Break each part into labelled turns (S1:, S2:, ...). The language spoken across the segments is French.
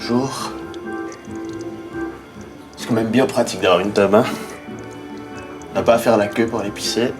S1: jour. C'est quand même bien pratique d'avoir une tub, hein. On n'a pas à faire la queue pour aller pisser.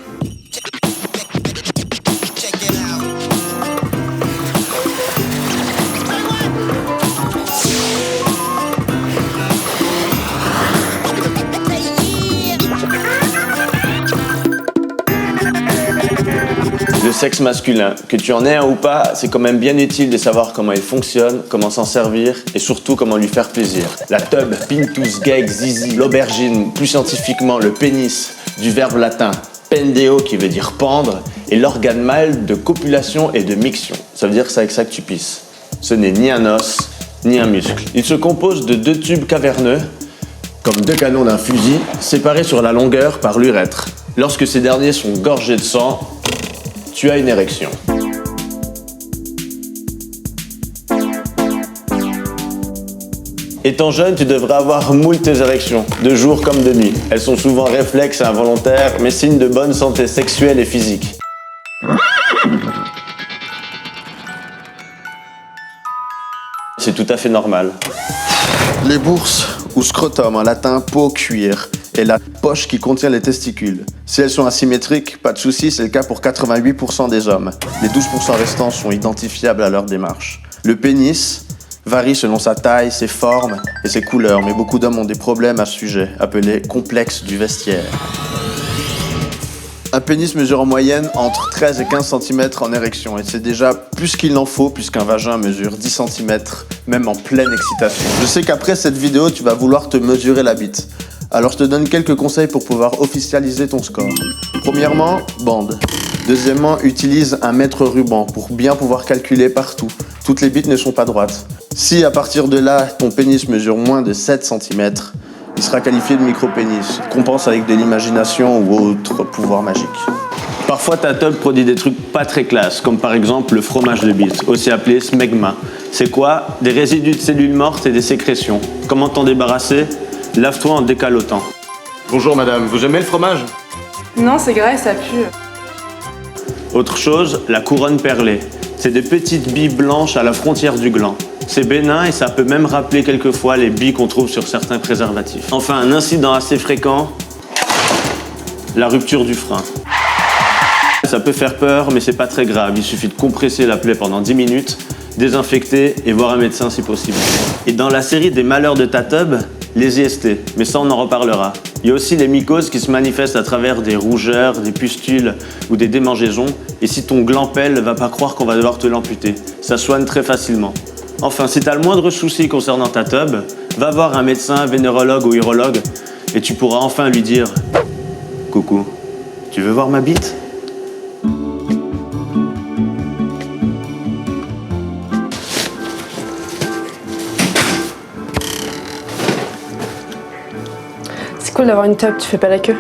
S1: Le sexe masculin, que tu en aies un ou pas, c'est quand même bien utile de savoir comment il fonctionne, comment s'en servir et surtout comment lui faire plaisir. La tub, pintus, gag, zizi, l'aubergine, plus scientifiquement le pénis, du verbe latin pendeo qui veut dire pendre, et l'organe mâle de copulation et de miction. Ça veut dire que c'est avec ça que tu pisses. Ce n'est ni un os, ni un muscle. Il se compose de 2 tubes caverneux, comme 2 canons d'un fusil, séparés sur la longueur par l'urètre. Lorsque ces derniers sont gorgés de sang, tu as une érection. Étant jeune, tu devrais avoir moult érections, de jour comme de nuit. Elles sont souvent réflexes et involontaires, mais signes de bonne santé sexuelle et physique. C'est tout à fait normal. Les bourses, ou scrotum en latin, peau, cuir, et la poche qui contient les testicules. Si elles sont asymétriques, pas de souci, c'est le cas pour 88% des hommes. Les 12% restants sont identifiables à leur démarche. Le pénis varie selon sa taille, ses formes et ses couleurs, mais beaucoup d'hommes ont des problèmes à ce sujet, appelés complexes du vestiaire. Un pénis mesure en moyenne entre 13 et 15 cm en érection, et c'est déjà plus qu'il n'en faut puisqu'un vagin mesure 10 cm, même en pleine excitation. Je sais qu'après cette vidéo, tu vas vouloir te mesurer la bite. Alors je te donne quelques conseils pour pouvoir officialiser ton score. Premièrement, bande. Deuxièmement, utilise un mètre ruban pour bien pouvoir calculer partout. Toutes les bites ne sont pas droites. Si à partir de là, ton pénis mesure moins de 7 cm, il sera qualifié de micro-pénis. Compense avec de l'imagination ou autre pouvoir magique. Parfois ta tub produit des trucs pas très classe, comme par exemple le fromage de bite, aussi appelé smegma. C'est quoi? Des résidus de cellules mortes et des sécrétions. Comment t'en débarrasser? Lave-toi en décalotant. Bonjour madame, vous aimez le fromage?
S2: Non, c'est gras et ça pue.
S1: Autre chose, la couronne perlée. C'est des petites billes blanches à la frontière du gland. C'est bénin et ça peut même rappeler quelquefois les billes qu'on trouve sur certains préservatifs. Enfin, un incident assez fréquent, la rupture du frein. Ça peut faire peur, mais c'est pas très grave. Il suffit de compresser la plaie pendant 10 minutes, désinfecter et voir un médecin si possible. Et dans la série des malheurs de ta tub, les IST, mais ça on en reparlera. Il y a aussi les mycoses qui se manifestent à travers des rougeurs, des pustules ou des démangeaisons. Et si ton gland pèle, va pas croire qu'on va devoir te l'amputer. Ça soigne très facilement. Enfin, si tu as le moindre souci concernant ta tub, va voir un médecin, vénérologue ou urologue et tu pourras enfin lui dire « Coucou, tu veux voir ma bite ?»
S2: C'est cool d'avoir une tub, tu fais pas la queue.